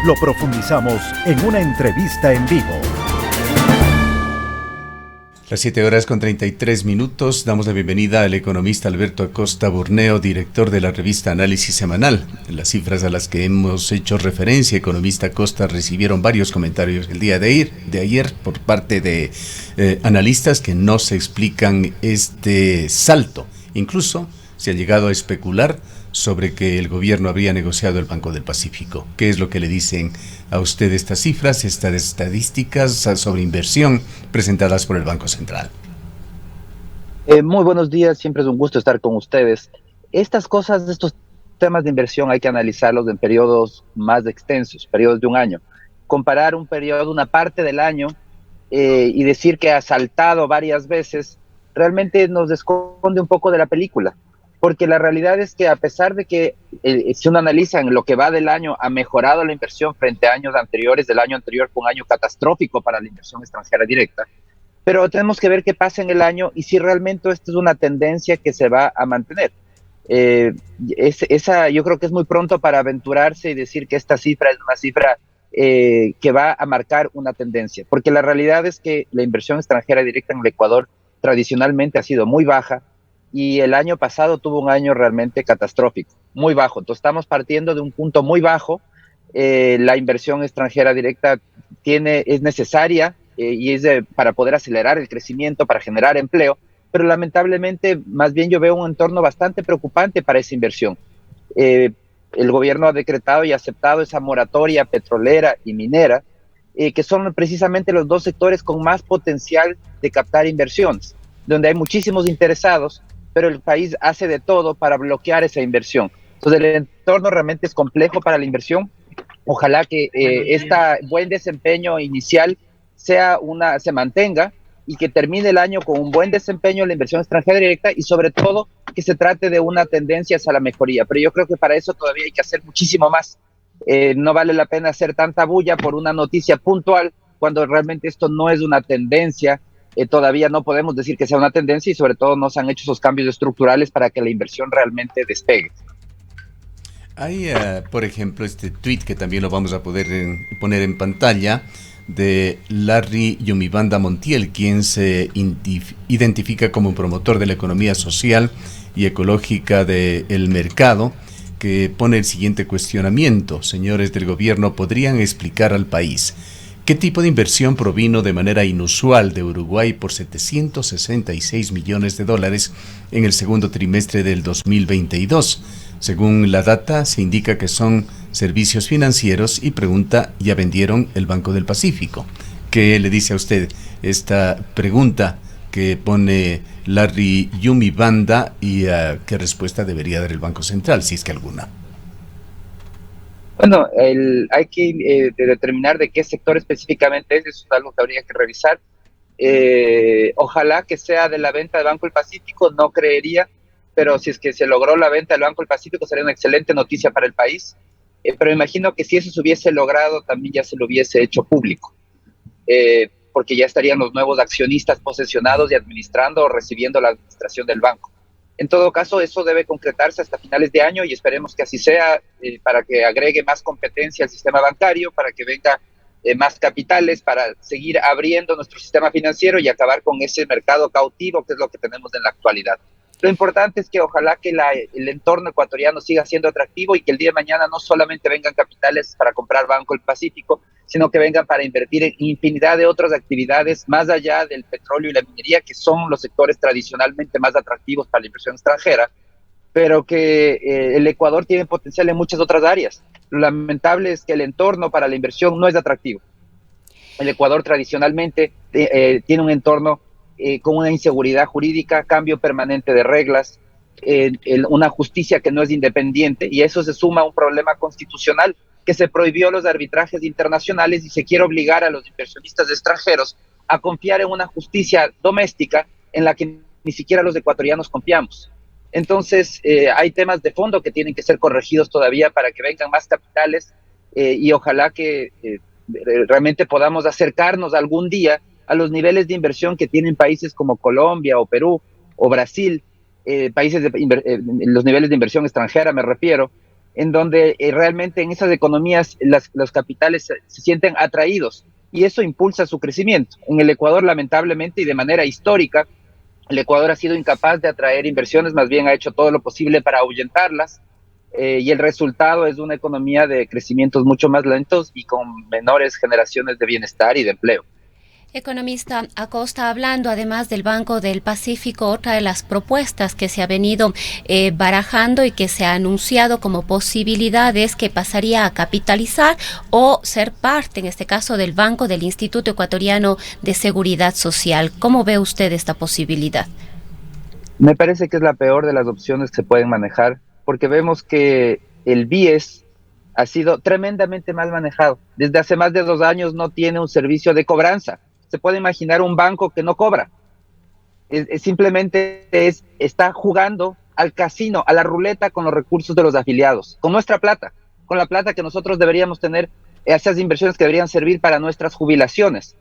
lo profundizamos en una entrevista en vivo. Las 7:33. Damos la bienvenida al economista Alberto Acosta Burneo, director de la revista Análisis Semanal. Las cifras a las que hemos hecho referencia, economista Acosta, recibieron varios comentarios el día de ayer por parte de analistas que no se explican este salto. Incluso se ha llegado a especular sobre que el gobierno habría negociado el Banco del Pacífico. ¿Qué es lo que le dicen a usted estas cifras, estas estadísticas sobre inversión presentadas por el Banco Central? Muy buenos días, siempre es un gusto estar con ustedes. Estas cosas, estos temas de inversión hay que analizarlos en periodos más extensos, periodos de un año. Comparar un periodo, una parte del año, y decir que ha saltado varias veces, realmente nos esconde un poco de la película. Porque la realidad es que a pesar de que si uno analiza en lo que va del año, ha mejorado la inversión frente a años anteriores, del año anterior fue un año catastrófico para la inversión extranjera directa, pero tenemos que ver qué pasa en el año y si realmente esto es una tendencia que se va a mantener. Yo creo que es muy pronto para aventurarse y decir que esta cifra es una cifra que va a marcar una tendencia, porque la realidad es que la inversión extranjera directa en el Ecuador tradicionalmente ha sido muy baja, y el año pasado tuvo un año realmente catastrófico, muy bajo. Entonces estamos partiendo de un punto muy bajo. La inversión extranjera directa es necesaria para poder acelerar el crecimiento, para generar empleo, pero lamentablemente más bien yo veo un entorno bastante preocupante para esa inversión. El gobierno ha decretado y aceptado esa moratoria petrolera y minera, que son precisamente los dos sectores con más potencial de captar inversiones, donde hay muchísimos interesados, pero el país hace de todo para bloquear esa inversión. Entonces el entorno realmente es complejo para la inversión. Ojalá que este buen desempeño inicial se mantenga y que termine el año con un buen desempeño en la inversión extranjera directa y sobre todo que se trate de una tendencia hacia la mejoría. Pero yo creo que para eso todavía hay que hacer muchísimo más. No vale la pena hacer tanta bulla por una noticia puntual cuando realmente esto no es una tendencia. Todavía no podemos decir que sea una tendencia y sobre todo no se han hecho esos cambios estructurales para que la inversión realmente despegue. Hay, por ejemplo, este tweet que también lo vamos a poder poner en pantalla, de Larry Yumibanda Montiel, quien se identifica como un promotor de la economía social y ecológica del mercado, que pone el siguiente cuestionamiento: señores del gobierno, ¿podrían explicar al país qué tipo de inversión provino de manera inusual de Uruguay por $766 millones en el segundo trimestre del 2022? Según la data, se indica que son servicios financieros y pregunta, ¿ya vendieron el Banco del Pacífico? ¿Qué le dice a usted esta pregunta que pone Larry Yumibanda y qué respuesta debería dar el Banco Central, si es que alguna? Bueno, hay que determinar de qué sector específicamente es, eso es algo que habría que revisar. Ojalá que sea de la venta del Banco del Pacífico, no creería, pero si es que se logró la venta del Banco del Pacífico sería una excelente noticia para el país. Pero imagino que si eso se hubiese logrado, también ya se lo hubiese hecho público, porque ya estarían los nuevos accionistas posesionados y administrando o recibiendo la administración del banco. En todo caso, eso debe concretarse hasta finales de año y esperemos que así sea, para que agregue más competencia al sistema bancario, para que venga más capitales, para seguir abriendo nuestro sistema financiero y acabar con ese mercado cautivo que es lo que tenemos en la actualidad. Lo importante es que ojalá que el entorno ecuatoriano siga siendo atractivo y que el día de mañana no solamente vengan capitales para comprar Banco del Pacífico, sino que vengan para invertir en infinidad de otras actividades más allá del petróleo y la minería, que son los sectores tradicionalmente más atractivos para la inversión extranjera, pero que el Ecuador tiene potencial en muchas otras áreas. Lo lamentable es que el entorno para la inversión no es atractivo. El Ecuador tradicionalmente tiene un entorno con una inseguridad jurídica, cambio permanente de reglas, una justicia que no es independiente, y eso se suma a un problema constitucional, que se prohibió los arbitrajes internacionales y se quiere obligar a los inversionistas extranjeros a confiar en una justicia doméstica en la que ni siquiera los ecuatorianos confiamos. Entonces, hay temas de fondo que tienen que ser corregidos todavía para que vengan más capitales, y ojalá que realmente podamos acercarnos algún día a los niveles de inversión que tienen países como Colombia o Perú o Brasil, países los niveles de inversión extranjera me refiero, en donde realmente en esas economías los capitales se sienten atraídos y eso impulsa su crecimiento. En el Ecuador, lamentablemente y de manera histórica, el Ecuador ha sido incapaz de atraer inversiones, más bien ha hecho todo lo posible para ahuyentarlas, y el resultado es una economía de crecimientos mucho más lentos y con menores generaciones de bienestar y de empleo. Economista Acosta, hablando además del Banco del Pacífico, otra de las propuestas que se ha venido barajando y que se ha anunciado como posibilidad es que pasaría a capitalizar o ser parte, en este caso, del Banco del Instituto Ecuatoriano de Seguridad Social. ¿Cómo ve usted esta posibilidad? Me parece que es la peor de las opciones que se pueden manejar, porque vemos que el BIES ha sido tremendamente mal manejado. Desde hace más de 2 años no tiene un servicio de cobranza. Se puede imaginar un banco que no cobra. Simplemente está jugando al casino, a la ruleta con los recursos de los afiliados, con nuestra plata, con la plata que nosotros deberíamos tener, esas inversiones que deberían servir para nuestras jubilaciones.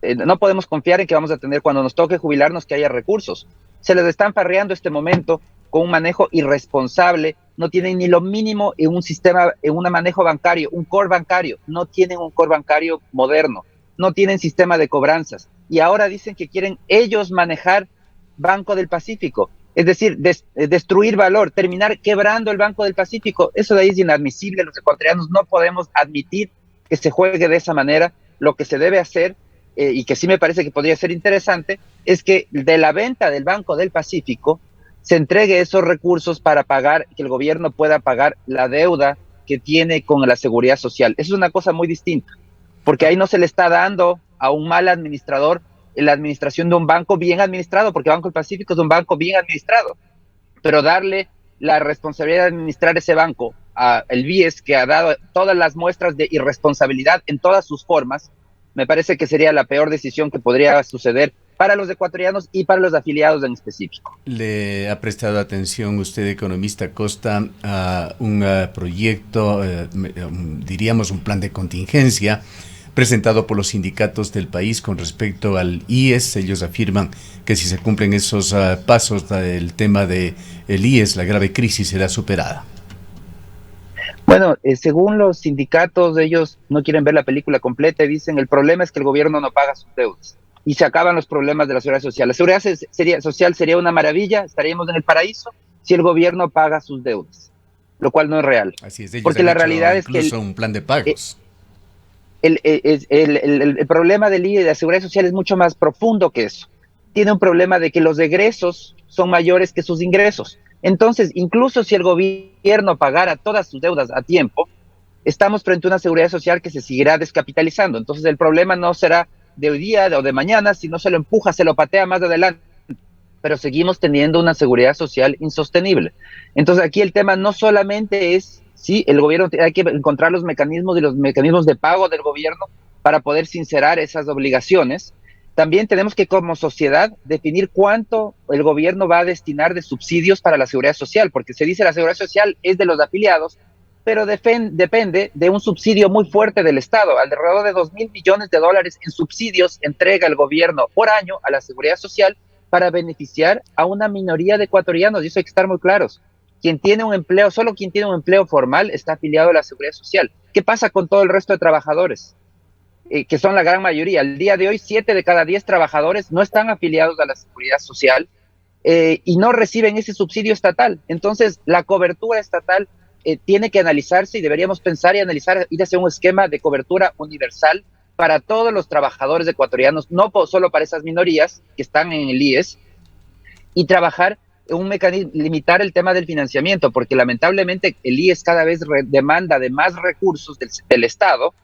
No podemos confiar en que vamos a tener cuando nos toque jubilarnos que haya recursos. Se les están farreando este momento con un manejo irresponsable, no tienen ni lo mínimo en un sistema, en un manejo bancario, un core bancario, no tienen un core bancario moderno, no tienen sistema de cobranzas y ahora dicen que quieren ellos manejar Banco del Pacífico, es decir, destruir valor, terminar quebrando el Banco del Pacífico. Eso de ahí es inadmisible. Los ecuatorianos no podemos admitir que se juegue de esa manera. Lo que se debe hacer, y que sí me parece que podría ser interesante, es que de la venta del Banco del Pacífico se entregue esos recursos para pagar, que el gobierno pueda pagar la deuda que tiene con la seguridad social. Eso es una cosa muy distinta, porque ahí no se le está dando a un mal administrador la administración de un banco bien administrado, porque Banco del Pacífico es un banco bien administrado, pero darle la responsabilidad de administrar ese banco a el BIES, que ha dado todas las muestras de irresponsabilidad en todas sus formas, me parece que sería la peor decisión que podría suceder para los ecuatorianos y para los afiliados en específico. ¿Le ha prestado atención usted, economista Costa, a un proyecto, diríamos un plan de contingencia presentado por los sindicatos del país con respecto al IES? Ellos afirman que si se cumplen esos pasos, el tema del IES, la grave crisis será superada. Bueno, según los sindicatos, ellos no quieren ver la película completa y dicen el problema es que el gobierno no paga sus deudas y se acaban los problemas de la seguridad social. La seguridad social sería una maravilla, estaríamos en el paraíso si el gobierno paga sus deudas, lo cual no es real. Así es, ellos porque han la hecho realidad es que un plan de pagos. El problema del IE de la seguridad social es mucho más profundo que eso. Tiene un problema de que los egresos son mayores que sus ingresos. Entonces, incluso si el gobierno pagara todas sus deudas a tiempo, estamos frente a una seguridad social que se seguirá descapitalizando. Entonces, el problema no será de hoy día o de mañana, si no se lo empuja, se lo patea más adelante. Pero seguimos teniendo una seguridad social insostenible. Entonces, aquí el tema no solamente es, sí, el gobierno, hay que encontrar los mecanismos y los mecanismos de pago del gobierno para poder sincerar esas obligaciones. También tenemos que, como sociedad, definir cuánto el gobierno va a destinar de subsidios para la seguridad social, porque se dice la seguridad social es de los afiliados, pero depende de un subsidio muy fuerte del Estado. Alrededor de 2.000 millones de dólares en subsidios entrega el gobierno por año a la seguridad social para beneficiar a una minoría de ecuatorianos, y eso hay que estar muy claros. Quien tiene un empleo, solo quien tiene un empleo formal está afiliado a la seguridad social. ¿Qué pasa con todo el resto de trabajadores? Que son la gran mayoría. Al día de hoy, 7 de cada 10 trabajadores no están afiliados a la seguridad social, y no reciben ese subsidio estatal. Entonces, la cobertura estatal tiene que analizarse y deberíamos pensar y analizar, ir hacia un esquema de cobertura universal para todos los trabajadores ecuatorianos, no solo para esas minorías que están en el IES, y trabajar en un mecanismo, limitar el tema del financiamiento, porque lamentablemente el IES cada vez demanda de más recursos del Estado,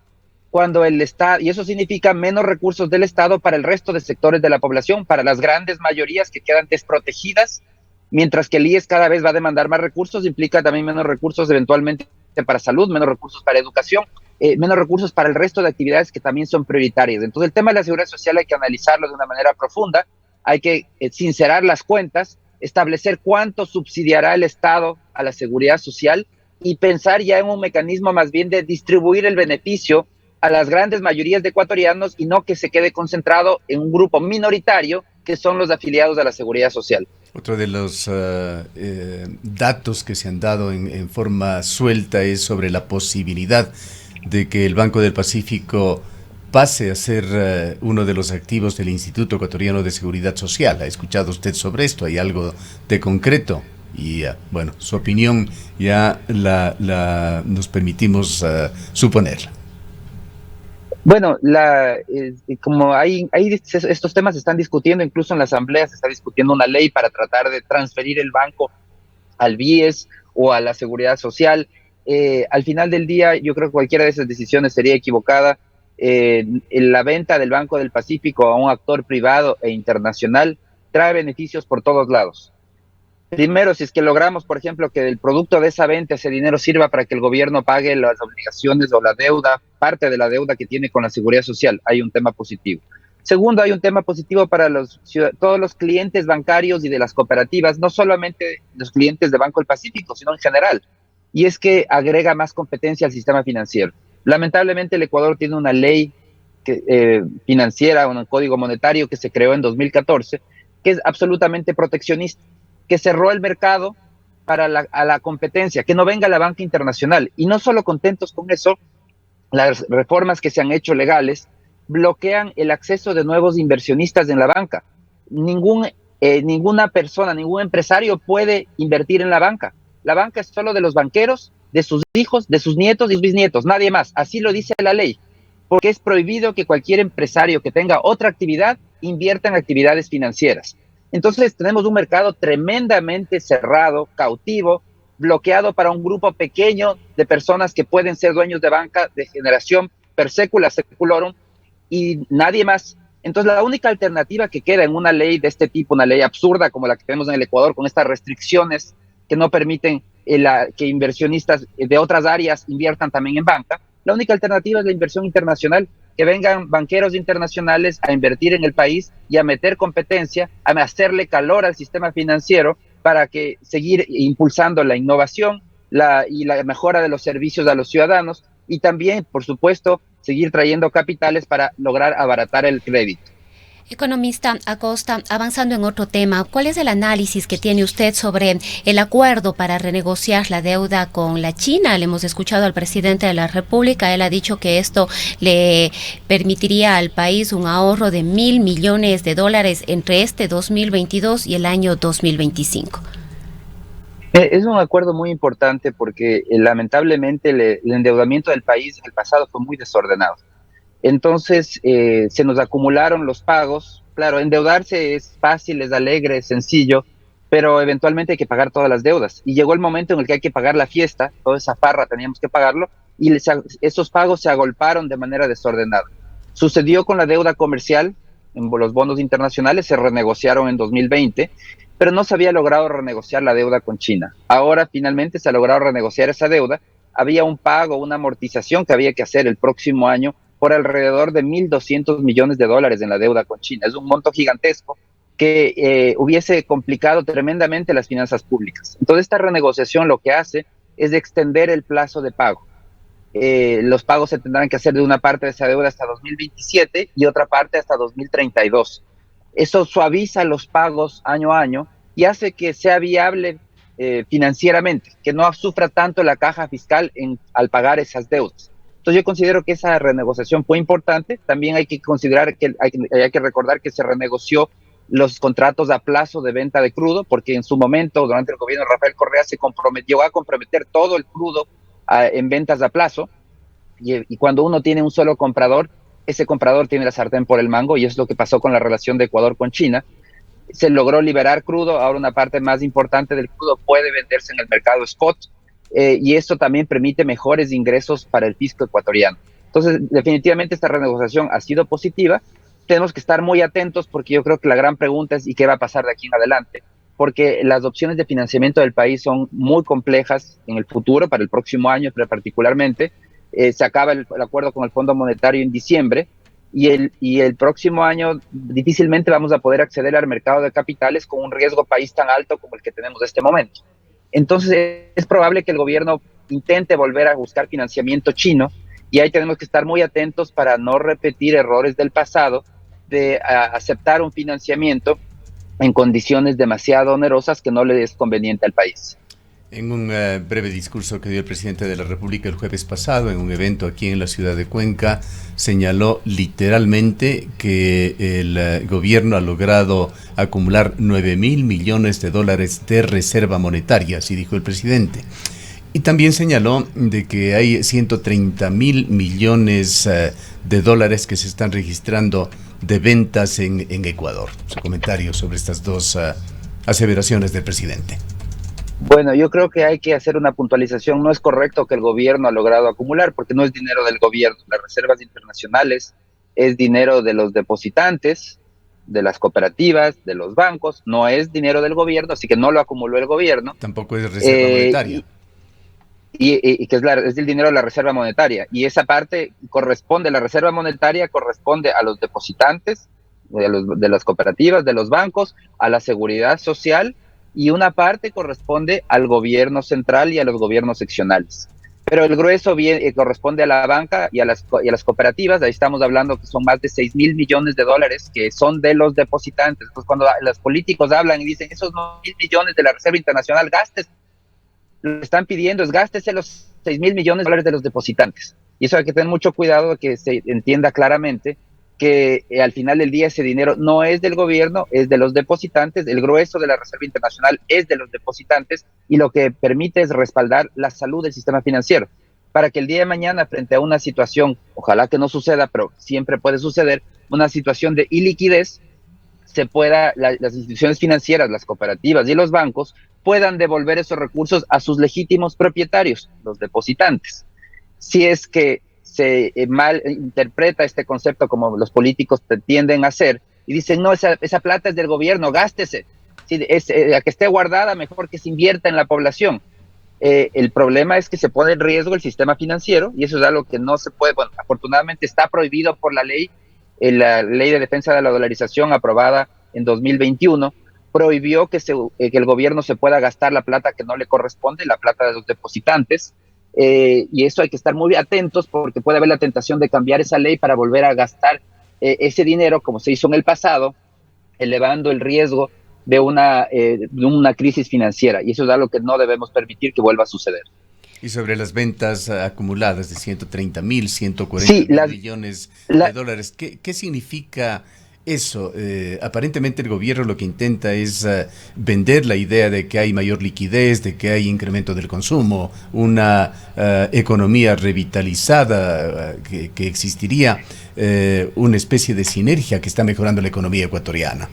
cuando el Estado, y eso significa menos recursos del Estado para el resto de sectores de la población, para las grandes mayorías que quedan desprotegidas, mientras que el IES cada vez va a demandar más recursos, implica también menos recursos eventualmente para salud, menos recursos para educación, menos recursos para el resto de actividades que también son prioritarias. Entonces el tema de la seguridad social hay que analizarlo de una manera profunda, hay que sincerar las cuentas, establecer cuánto subsidiará el Estado a la seguridad social y pensar ya en un mecanismo más bien de distribuir el beneficio a las grandes mayorías de ecuatorianos y no que se quede concentrado en un grupo minoritario que son los afiliados a la seguridad social. Otro de los datos que se han dado en forma suelta es sobre la posibilidad de que el Banco del Pacífico pase a ser uno de los activos del Instituto Ecuatoriano de Seguridad Social. ¿Ha escuchado usted sobre esto? ¿Hay algo de concreto? Y bueno, su opinión ya nos permitimos suponerla. Bueno, como estos temas se están discutiendo, incluso en la Asamblea se está discutiendo una ley para tratar de transferir el banco al BIES o a la Seguridad Social. Al final del día, yo creo que cualquiera de esas decisiones sería equivocada. La venta del Banco del Pacífico a un actor privado e internacional trae beneficios por todos lados. Primero, si es que logramos, por ejemplo, que el producto de esa venta, ese dinero sirva para que el gobierno pague las obligaciones o la deuda, parte de la deuda que tiene con la Seguridad Social, hay un tema positivo. Segundo, hay un tema positivo para todos los clientes bancarios y de las cooperativas, no solamente los clientes de Banco del Pacífico, sino en general. Y es que agrega más competencia al sistema financiero. Lamentablemente, el Ecuador tiene una ley financiera, un código monetario que se creó en 2014, que es absolutamente proteccionista, que cerró el mercado a la competencia, que no venga la banca internacional. Y no solo contentos con eso, las reformas que se han hecho legales bloquean el acceso de nuevos inversionistas en la banca. Ninguna persona, ningún empresario puede invertir en la banca. La banca es solo de los banqueros, de sus hijos, de sus nietos y sus bisnietos, nadie más. Así lo dice la ley, porque es prohibido que cualquier empresario que tenga otra actividad invierta en actividades financieras. Entonces tenemos un mercado tremendamente cerrado, cautivo, bloqueado para un grupo pequeño de personas que pueden ser dueños de banca de generación per secula seculorum y nadie más. Entonces la única alternativa que queda en una ley de este tipo, una ley absurda como la que tenemos en el Ecuador, con estas restricciones que no permiten que inversionistas de otras áreas inviertan también en banca, la única alternativa es la inversión internacional, que vengan banqueros internacionales a invertir en el país y a meter competencia, a hacerle calor al sistema financiero para que seguir impulsando la innovación y la mejora de los servicios a los ciudadanos y también, por supuesto, seguir trayendo capitales para lograr abaratar el crédito. Economista Acosta, avanzando en otro tema, ¿cuál es el análisis que tiene usted sobre el acuerdo para renegociar la deuda con la China? Le hemos escuchado al presidente de la República, él ha dicho que esto le permitiría al país un ahorro de $1.000 millones entre este 2022 y el año 2025. Es un acuerdo muy importante porque lamentablemente el endeudamiento del país en el pasado fue muy desordenado. Entonces se nos acumularon los pagos. Claro, endeudarse es fácil, es alegre, es sencillo, pero eventualmente hay que pagar todas las deudas. Y llegó el momento en el que hay que pagar la fiesta, toda esa farra teníamos que pagarlo, y esos pagos se agolparon de manera desordenada. Sucedió con la deuda comercial, en los bonos internacionales se renegociaron en 2020, pero no se había logrado renegociar la deuda con China. Ahora finalmente se ha logrado renegociar esa deuda. Había un pago, una amortización que había que hacer el próximo año por alrededor de $1.200 millones en la deuda con China. Es un monto gigantesco que hubiese complicado tremendamente las finanzas públicas. Entonces esta renegociación lo que hace es extender el plazo de pago. Los pagos se tendrán que hacer de una parte de esa deuda hasta 2027 y otra parte hasta 2032. Eso suaviza los pagos año a año y hace que sea viable financieramente, que no sufra tanto la caja fiscal al pagar esas deudas. Entonces yo considero que esa renegociación fue importante. También hay que considerar que hay que recordar que se renegoció los contratos a plazo de venta de crudo, porque en su momento, durante el gobierno de Rafael Correa, se comprometió a comprometer todo el crudo en ventas a plazo, y cuando uno tiene un solo comprador, ese comprador tiene la sartén por el mango, y es lo que pasó con la relación de Ecuador con China. Se logró liberar crudo, ahora una parte más importante del crudo puede venderse en el mercado spot, y esto también permite mejores ingresos para el fisco ecuatoriano. Entonces, definitivamente esta renegociación ha sido positiva. Tenemos que estar muy atentos porque yo creo que la gran pregunta es ¿y qué va a pasar de aquí en adelante? Porque las opciones de financiamiento del país son muy complejas en el futuro, para el próximo año particularmente. Se acaba el acuerdo con el Fondo Monetario en diciembre y el próximo año difícilmente vamos a poder acceder al mercado de capitales con un riesgo país tan alto como el que tenemos en este momento. Entonces es probable que el gobierno intente volver a buscar financiamiento chino y ahí tenemos que estar muy atentos para no repetir errores del pasado de aceptar un financiamiento en condiciones demasiado onerosas que no le es conveniente al país. En un breve discurso que dio el presidente de la República el jueves pasado en un evento aquí en la ciudad de Cuenca, señaló literalmente que el gobierno ha logrado acumular 9.000 millones de dólares de reserva monetaria, así dijo el presidente. Y también señaló de que hay 130.000 millones de dólares que se están registrando de ventas en Ecuador. Su comentario sobre estas dos aseveraciones del presidente. Bueno, yo creo que hay que hacer una puntualización. No es correcto que el gobierno ha logrado acumular, porque no es dinero del gobierno. Las reservas internacionales es dinero de los depositantes, de las cooperativas, de los bancos. No es dinero del gobierno, así que no lo acumuló el gobierno. Tampoco es reserva monetaria. Y que es el dinero de la reserva monetaria. Y esa parte corresponde, la reserva monetaria corresponde a los depositantes, de las cooperativas, de los bancos, a la seguridad social, y una parte corresponde al gobierno central y a los gobiernos seccionales. Pero el grueso corresponde a la banca y a las cooperativas. Ahí estamos hablando que son más de 6.000 millones de dólares que son de los depositantes. Entonces, cuando los políticos hablan y dicen esos 9.000 millones de la Reserva Internacional, gastes, lo que están pidiendo es gástese los 6.000 millones de dólares de los depositantes. Y eso hay que tener mucho cuidado de que se entienda claramente que al final del día ese dinero no es del gobierno, es de los depositantes. El grueso de la Reserva Internacional es de los depositantes, y lo que permite es respaldar la salud del sistema financiero, para que el día de mañana, frente a una situación, ojalá que no suceda, pero siempre puede suceder, una situación de iliquidez, las instituciones financieras, las cooperativas y los bancos puedan devolver esos recursos a sus legítimos propietarios, los depositantes. Si es que se mal interpreta este concepto, como los políticos tienden a hacer, y dicen, no, esa plata es del gobierno, gástese. Si la que esté guardada, mejor que se invierta en la población. El problema es que se pone en riesgo el sistema financiero, y eso es algo que no se puede, bueno, afortunadamente está prohibido por la ley de defensa de la dolarización aprobada en 2021, prohibió que el gobierno se pueda gastar la plata que no le corresponde, la plata de los depositantes. Y eso hay que estar muy atentos, porque puede haber la tentación de cambiar esa ley para volver a gastar ese dinero, como se hizo en el pasado, elevando el riesgo de una crisis financiera. Y eso es algo que no debemos permitir que vuelva a suceder. Y sobre las ventas acumuladas de 130.000, 140.000 millones de dólares, ¿qué significa eso? Aparentemente el gobierno lo que intenta es vender la idea de que hay mayor liquidez, de que hay incremento del consumo, una economía revitalizada, que existiría una especie de sinergia que está mejorando la economía ecuatoriana.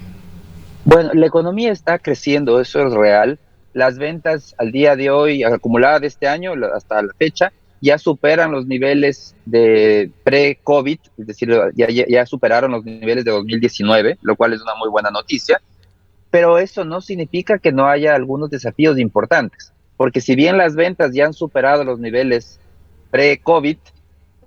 Bueno, la economía está creciendo, eso es real. Las ventas al día de hoy, acumuladas de este año hasta la fecha, ya superan los niveles de pre-COVID, es decir, ya superaron los niveles de 2019, lo cual es una muy buena noticia. Pero eso no significa que no haya algunos desafíos importantes, porque si bien las ventas ya han superado los niveles pre-COVID,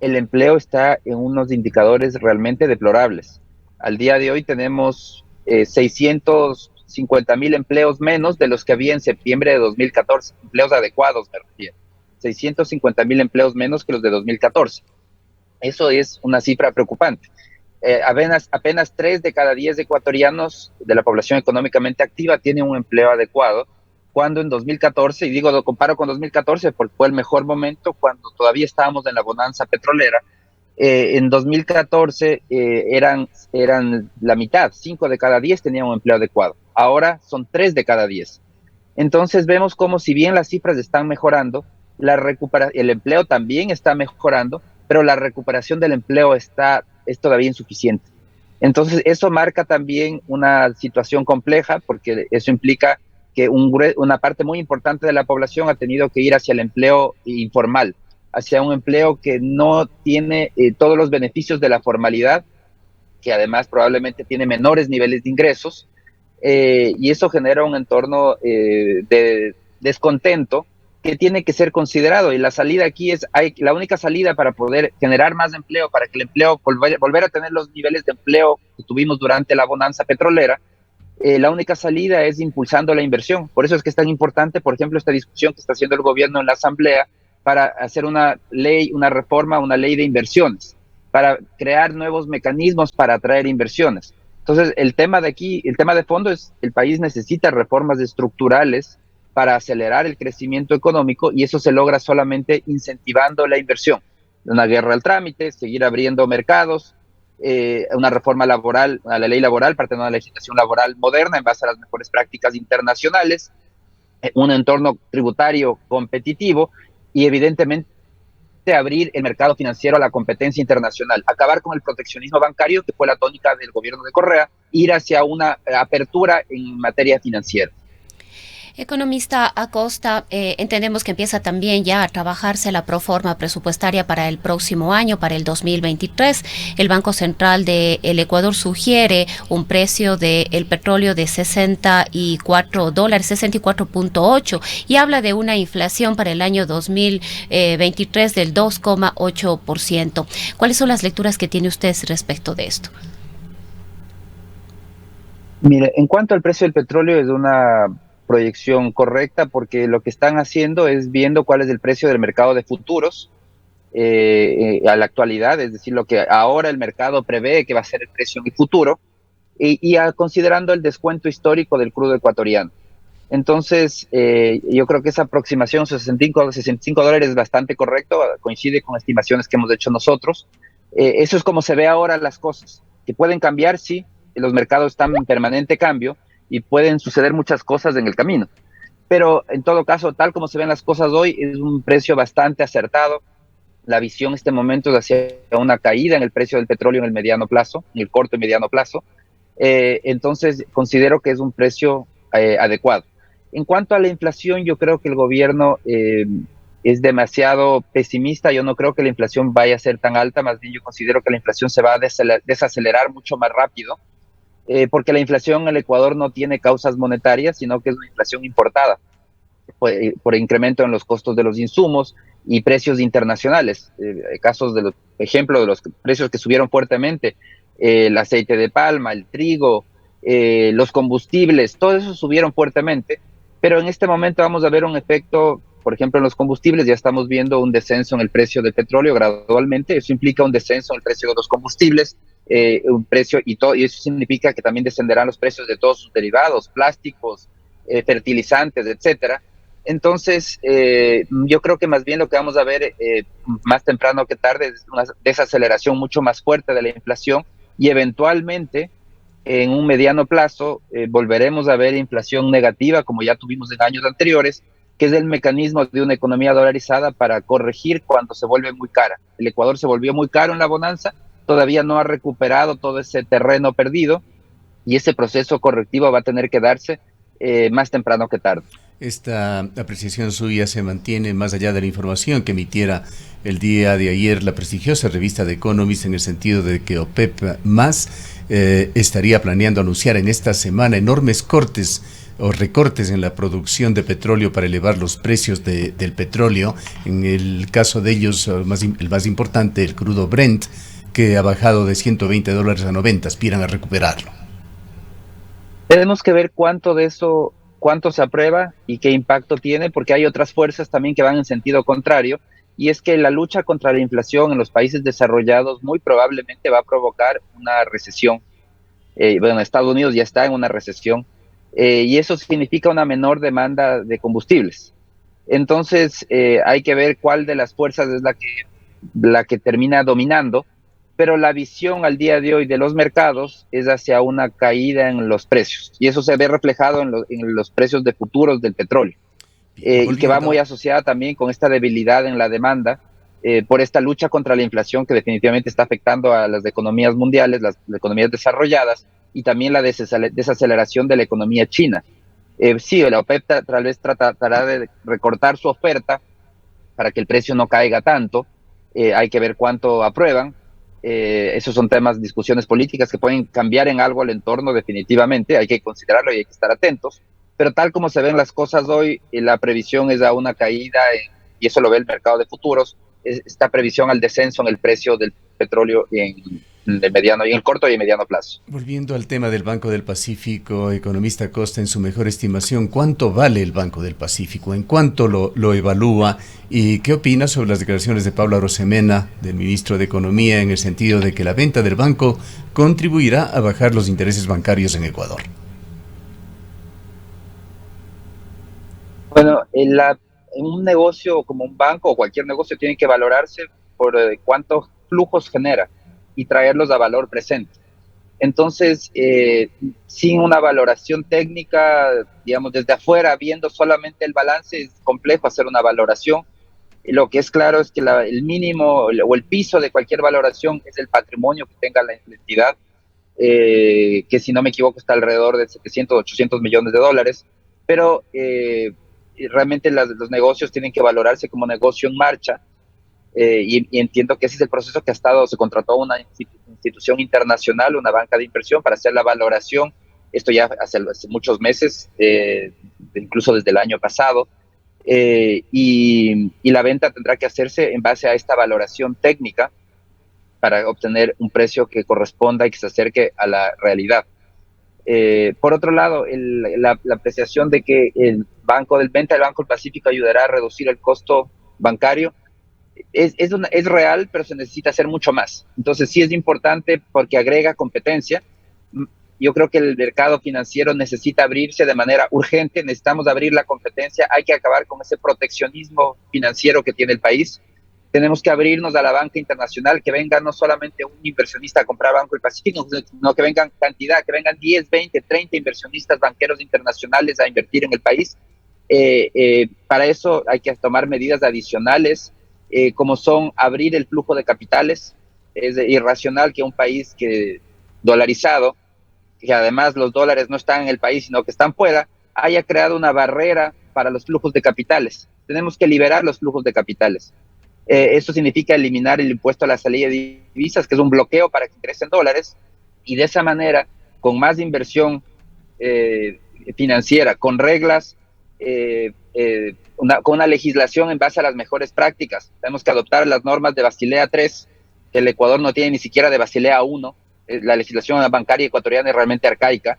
el empleo está en unos indicadores realmente deplorables. Al día de hoy tenemos 650.000 empleos menos de los que había en septiembre de 2014, empleos adecuados, me refiero. 650.000 empleos menos que los de 2014. Eso es una cifra preocupante. Apenas 3 de cada 10 ecuatorianos de la población económicamente activa tienen un empleo adecuado, cuando en 2014, y digo, lo comparo con 2014 porque fue el mejor momento cuando todavía estábamos en la bonanza petrolera. En 2014 eran la mitad, 5 de cada 10 tenían un empleo adecuado. Ahora son 3 de cada 10. Entonces vemos como, si bien las cifras están mejorando, el empleo también está mejorando, pero la recuperación del empleo es todavía insuficiente. Entonces eso marca también una situación compleja, porque eso implica que una parte muy importante de la población ha tenido que ir hacia el empleo informal, hacia un empleo que no tiene todos los beneficios de la formalidad, que además probablemente tiene menores niveles de ingresos, y eso genera un entorno de descontento que tiene que ser considerado. Y la salida aquí la única salida para poder generar más empleo, para que el empleo volver a tener los niveles de empleo que tuvimos durante la bonanza petrolera, la única salida es impulsando la inversión. Por eso es que es tan importante, por ejemplo, esta discusión que está haciendo el gobierno en la Asamblea para hacer una ley de inversiones, para crear nuevos mecanismos para atraer inversiones. Entonces, el tema de aquí, el tema de fondo es el país necesita reformas estructurales para acelerar el crecimiento económico y eso se logra solamente incentivando la inversión. Una guerra al trámite, seguir abriendo mercados, una reforma laboral, a la ley laboral para tener una legislación laboral moderna en base a las mejores prácticas internacionales, un entorno tributario competitivo y evidentemente abrir el mercado financiero a la competencia internacional, acabar con el proteccionismo bancario, que fue la tónica del gobierno de Correa, ir hacia una apertura en materia financiera. Economista Acosta, entendemos que empieza también ya a trabajarse la proforma presupuestaria para el próximo año, para el 2023. El Banco Central de el Ecuador sugiere un precio del petróleo de $64, 64.8, y habla de una inflación para el año 2023 del 2,8%. ¿Cuáles son las lecturas que tiene usted respecto de esto? Mire, en cuanto al precio del petróleo, es una proyección correcta porque lo que están haciendo es viendo cuál es el precio del mercado de futuros a la actualidad, es decir, lo que ahora el mercado prevé que va a ser el precio en el futuro considerando el descuento histórico del crudo ecuatoriano. Entonces, yo creo que esa aproximación, $65 es bastante correcto, coincide con estimaciones que hemos hecho nosotros. Eso es como se ve ahora las cosas, que pueden cambiar, sí, los mercados están en permanente cambio, y pueden suceder muchas cosas en el camino. Pero en todo caso, tal como se ven las cosas hoy, es un precio bastante acertado. La visión en este momento es hacia una caída en el precio del petróleo en el mediano plazo, en el corto y mediano plazo. Entonces, considero que es un precio adecuado. En cuanto a la inflación, yo creo que el gobierno es demasiado pesimista. Yo no creo que la inflación vaya a ser tan alta, más bien yo considero que la inflación se va a desacelerar mucho más rápido, porque la inflación en el Ecuador no tiene causas monetarias, sino que es una inflación importada por incremento en los costos de los insumos y precios internacionales. Casos de los ejemplos de los precios que subieron fuertemente, el aceite de palma, el trigo, los combustibles, todo eso subieron fuertemente, pero en este momento vamos a ver un efecto, por ejemplo, en los combustibles ya estamos viendo un descenso en el precio del petróleo gradualmente, eso implica un descenso en el precio de los combustibles, un precio y eso significa que también descenderán los precios de todos sus derivados, plásticos, fertilizantes, etcétera. Entonces, yo creo que más bien lo que vamos a ver más temprano que tarde es una desaceleración mucho más fuerte de la inflación y eventualmente en un mediano plazo volveremos a ver inflación negativa como ya tuvimos en años anteriores, que es el mecanismo de una economía dolarizada para corregir cuando se vuelve muy cara. El Ecuador se volvió muy caro en la bonanza, todavía no ha recuperado todo ese terreno perdido y ese proceso correctivo va a tener que darse más temprano que tarde. Esta apreciación suya se mantiene más allá de la información que emitiera el día de ayer la prestigiosa revista The Economist, en el sentido de que OPEP más estaría planeando anunciar en esta semana enormes cortes o recortes en la producción de petróleo para elevar los precios del petróleo. En el caso de ellos, el más importante, el crudo Brent, que ha bajado de $120 a 90, aspiran a recuperarlo. Tenemos que ver cuánto se aprueba y qué impacto tiene, porque hay otras fuerzas también que van en sentido contrario, y es que la lucha contra la inflación en los países desarrollados muy probablemente va a provocar una recesión. Bueno, Estados Unidos ya está en una recesión, y eso significa una menor demanda de combustibles. Entonces, hay que ver cuál de las fuerzas es la que termina dominando, pero la visión al día de hoy de los mercados es hacia una caída en los precios, y eso se ve reflejado en los precios de futuros del petróleo, y que va muy asociada también con esta debilidad en la demanda, por esta lucha contra la inflación que definitivamente está afectando a las economías mundiales, las economías desarrolladas, y también la desaceleración de la economía china. Sí, la OPEP tal vez tratará de recortar su oferta para que el precio no caiga tanto, hay que ver cuánto aprueban. Esos son temas, discusiones políticas que pueden cambiar en algo al entorno definitivamente, hay que considerarlo y hay que estar atentos, pero tal como se ven las cosas hoy, la previsión es a una caída, y eso lo ve el mercado de futuros, esta previsión al descenso en el precio del petróleo el mediano y en el corto y mediano plazo. Volviendo al tema del Banco del Pacífico, economista Costa, en su mejor estimación, ¿cuánto vale el Banco del Pacífico? ¿En cuánto lo evalúa? ¿Y qué opina sobre las declaraciones de Pablo Arosemena, del ministro de Economía, en el sentido de que la venta del banco contribuirá a bajar los intereses bancarios en Ecuador? Bueno, en un negocio como un banco o cualquier negocio tiene que valorarse por cuántos flujos genera y traerlos a valor presente. Entonces, sin una valoración técnica, digamos, desde afuera, viendo solamente el balance, es complejo hacer una valoración. Y lo que es claro es que el mínimo o el piso de cualquier valoración es el patrimonio que tenga la entidad, que si no me equivoco está alrededor de 700, 800 millones de dólares, pero y realmente los negocios tienen que valorarse como negocio en marcha, y entiendo que ese es el proceso que ha estado, se contrató una institución internacional, una banca de inversión para hacer la valoración, esto ya hace muchos meses, incluso desde el año pasado, y la venta tendrá que hacerse en base a esta valoración técnica para obtener un precio que corresponda y que se acerque a la realidad. Por otro lado, la apreciación de que venta del Banco del Pacífico ayudará a reducir el costo bancario es real, pero se necesita hacer mucho más. Entonces sí es importante porque agrega competencia. Yo creo que el mercado financiero necesita abrirse de manera urgente, necesitamos abrir la competencia, hay que acabar con ese proteccionismo financiero que tiene el país. Tenemos que abrirnos a la banca internacional, que venga no solamente un inversionista a comprar Banco del Pacífico, sino que vengan cantidad, que vengan 10, 20, 30 inversionistas banqueros internacionales a invertir en el país. Para eso hay que tomar medidas adicionales, como son abrir el flujo de capitales. Es irracional que un país dolarizado, que además los dólares no están en el país, sino que están fuera, haya creado una barrera para los flujos de capitales. Tenemos que liberar los flujos de capitales. Esto significa eliminar el impuesto a la salida de divisas, que es un bloqueo para que ingresen dólares, y de esa manera, con más inversión financiera, con reglas, con una legislación en base a las mejores prácticas. Tenemos que adoptar las normas de Basilea III, que el Ecuador no tiene ni siquiera de Basilea I. La legislación bancaria ecuatoriana es realmente arcaica.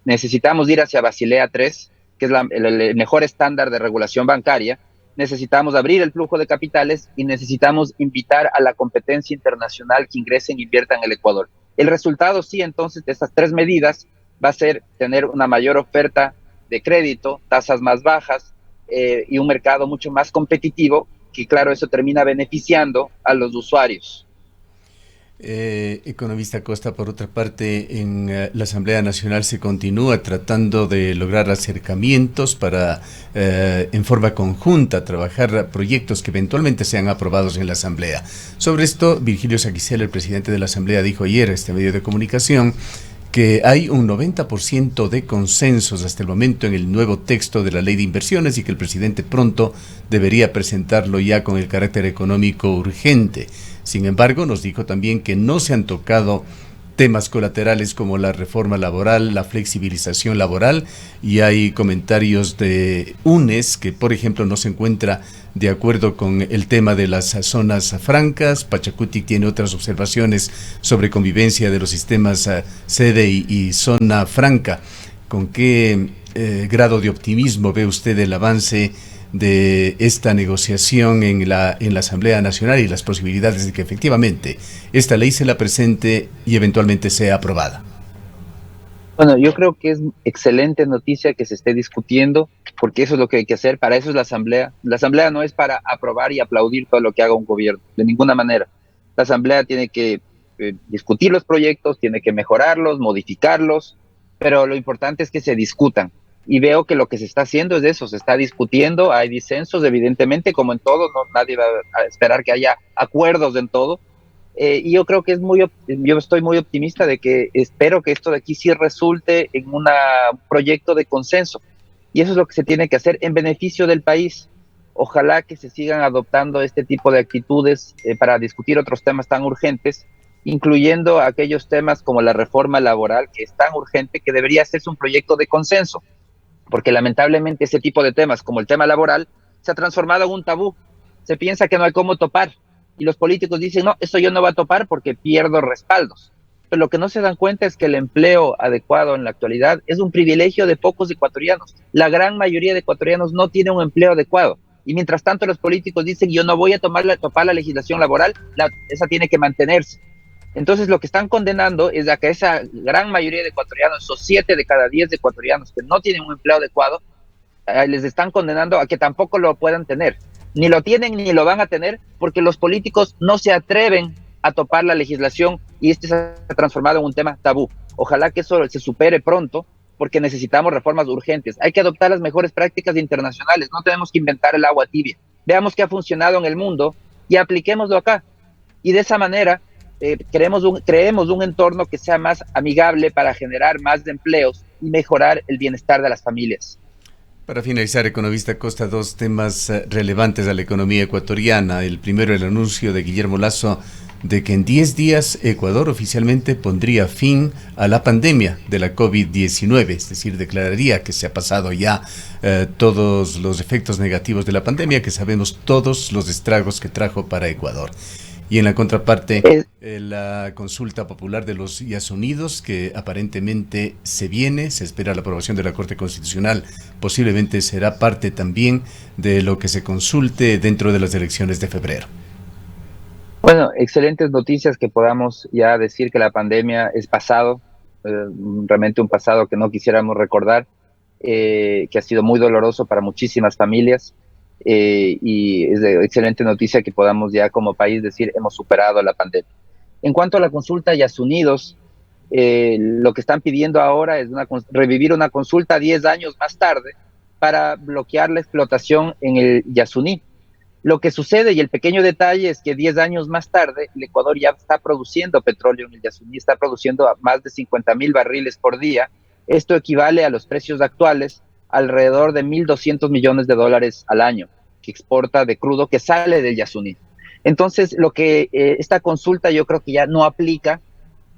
Necesitamos ir hacia Basilea III, que es el mejor estándar de regulación bancaria. Necesitamos abrir el flujo de capitales y necesitamos invitar a la competencia internacional que ingresen e inviertan en el Ecuador. El resultado, sí, entonces, de estas tres medidas va a ser tener una mayor oferta de crédito, tasas más bajas, y un mercado mucho más competitivo, que claro, eso termina beneficiando a los usuarios. Economista Costa, por otra parte, en la Asamblea Nacional se continúa tratando de lograr acercamientos para, en forma conjunta, trabajar proyectos que eventualmente sean aprobados en la Asamblea. Sobre esto, Virgilio Saquicela, el presidente de la Asamblea, dijo ayer a este medio de comunicación que hay un 90% de consensos hasta el momento en el nuevo texto de la ley de inversiones y que el presidente pronto debería presentarlo ya con el carácter económico urgente. Sin embargo, nos dijo también que no se han tocado temas colaterales como la reforma laboral, la flexibilización laboral, y hay comentarios de UNES que, por ejemplo, no se encuentra de acuerdo con el tema de las zonas francas. Pachacutic tiene otras observaciones sobre convivencia de los sistemas sede y zona franca. ¿Con qué grado de optimismo ve usted el avance de esta negociación en la Asamblea Nacional y las posibilidades de que efectivamente esta ley se la presente y eventualmente sea aprobada? Bueno, yo creo que es excelente noticia que se esté discutiendo, porque eso es lo que hay que hacer. Para eso es la Asamblea. La Asamblea no es para aprobar y aplaudir todo lo que haga un gobierno, de ninguna manera. La Asamblea tiene que discutir los proyectos, tiene que mejorarlos, modificarlos, pero lo importante es que se discutan. Y veo que lo que se está haciendo es eso, se está discutiendo, hay disensos, evidentemente, como en todo, no, nadie va a esperar que haya acuerdos en todo. Y yo creo que yo estoy muy optimista de que espero que esto de aquí sí resulte en un proyecto de consenso. Y eso es lo que se tiene que hacer en beneficio del país. Ojalá que se sigan adoptando este tipo de actitudes para discutir otros temas tan urgentes, incluyendo aquellos temas como la reforma laboral, que es tan urgente que debería hacerse un proyecto de consenso, porque lamentablemente ese tipo de temas, como el tema laboral, se ha transformado en un tabú. Se piensa que no hay cómo topar. y los políticos dicen, no, eso yo no voy a topar porque pierdo respaldos. Pero lo que no se dan cuenta es que el empleo adecuado en la actualidad es un privilegio de pocos ecuatorianos. La gran mayoría de ecuatorianos no tiene un empleo adecuado. Y mientras tanto los políticos dicen, yo no voy a topar la legislación laboral, esa tiene que mantenerse. Entonces lo que están condenando es a que esa gran mayoría de ecuatorianos, esos 7 de cada 10 ecuatorianos que no tienen un empleo adecuado, les están condenando a que tampoco lo puedan tener. Ni lo tienen ni lo van a tener porque los políticos no se atreven a topar la legislación y se ha transformado en un tema tabú. Ojalá que eso se supere pronto porque necesitamos reformas urgentes. Hay que adoptar las mejores prácticas internacionales, no tenemos que inventar el agua tibia. Veamos qué ha funcionado en el mundo y apliquémoslo acá. Y de esa manera creemos un entorno que sea más amigable para generar más empleos y mejorar el bienestar de las familias. Para finalizar, economista Costa, dos temas relevantes a la economía ecuatoriana. El primero, el anuncio de Guillermo Lasso de que en 10 días Ecuador oficialmente pondría fin a la pandemia de la COVID-19, es decir, declararía que se ha pasado ya todos los efectos negativos de la pandemia, que sabemos todos los estragos que trajo para Ecuador. Y en la contraparte, la consulta popular de los Yasunidos, que aparentemente se espera la aprobación de la Corte Constitucional, posiblemente será parte también de lo que se consulte dentro de las elecciones de febrero. Bueno, excelentes noticias que podamos ya decir que la pandemia es pasado, realmente un pasado que no quisiéramos recordar, que ha sido muy doloroso para muchísimas familias. Y es de excelente noticia que podamos ya como país decir hemos superado la pandemia. En cuanto a la consulta Yasunidos, lo que están pidiendo ahora es revivir una consulta 10 años más tarde para bloquear la explotación en el Yasuní. Lo que sucede, y el pequeño detalle, es que 10 años más tarde el Ecuador ya está produciendo petróleo en el Yasuní, está produciendo más de 50,000 barriles por día. Esto equivale a los precios actuales alrededor de $1,200 millones al año que exporta de crudo que sale del Yasuní. Entonces, lo que esta consulta yo creo que ya no aplica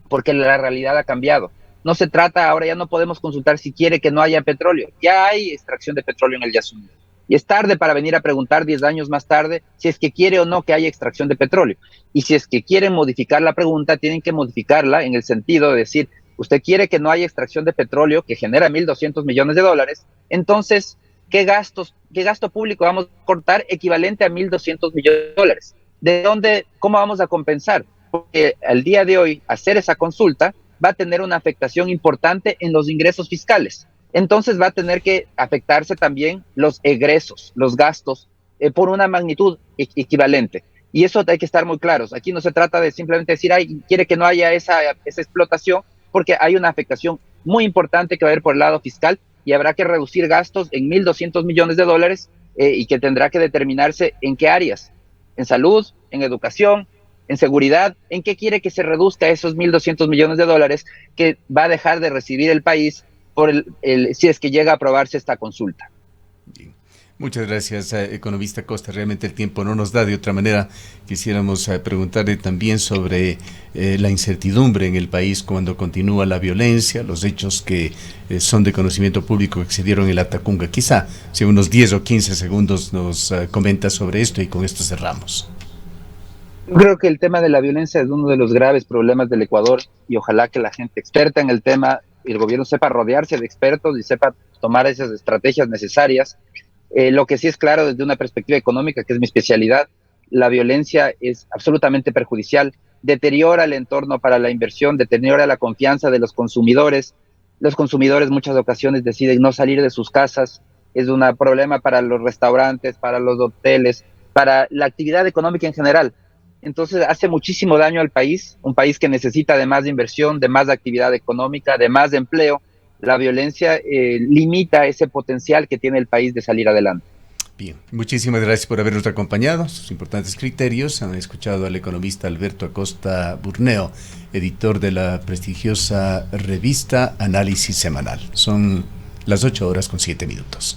porque la realidad ha cambiado. No se trata, ahora ya no podemos consultar si quiere que no haya petróleo. Ya hay extracción de petróleo en el Yasuní. Y es tarde para venir a preguntar 10 años más tarde si es que quiere o no que haya extracción de petróleo. Y si es que quieren modificar la pregunta, tienen que modificarla en el sentido de decir, usted quiere que no haya extracción de petróleo que genera $1,200 millones, entonces, ¿qué gasto público vamos a cortar equivalente a $1,200 millones? ¿De dónde, cómo vamos a compensar? Porque al día de hoy, hacer esa consulta va a tener una afectación importante en los ingresos fiscales. Entonces va a tener que afectarse también los egresos, los gastos, por una magnitud equivalente. Y eso hay que estar muy claros. Aquí no se trata de simplemente decir, quiere que no haya esa explotación, porque hay una afectación muy importante que va a haber por el lado fiscal y habrá que reducir gastos en $1,200 millones y que tendrá que determinarse en qué áreas, en salud, en educación, en seguridad, en qué quiere que se reduzca esos $1,200 millones que va a dejar de recibir el país si es que llega a aprobarse esta consulta. Bien. Muchas gracias, economista Costa. Realmente el tiempo no nos da. De otra manera, quisiéramos preguntarle también sobre la incertidumbre en el país cuando continúa la violencia, los hechos que son de conocimiento público que se dieron en la Tacunga. Quizá, si unos 10 o 15 segundos nos comenta sobre esto y con esto cerramos. Creo que el tema de la violencia es uno de los graves problemas del Ecuador y ojalá que la gente experta en el tema y el gobierno sepa rodearse de expertos y sepa tomar esas estrategias necesarias. Lo que sí es claro desde una perspectiva económica, que es mi especialidad, la violencia es absolutamente perjudicial, deteriora el entorno para la inversión, deteriora la confianza de los consumidores. Los consumidores muchas ocasiones deciden no salir de sus casas, es un problema para los restaurantes, para los hoteles, para la actividad económica en general. Entonces hace muchísimo daño al país, un país que necesita de más inversión, de más actividad económica, de más empleo. La violencia limita ese potencial que tiene el país de salir adelante. Bien, muchísimas gracias por habernos acompañado. Sus importantes criterios. Han escuchado al economista Alberto Acosta Burneo, editor de la prestigiosa revista Análisis Semanal. Son las 8:07.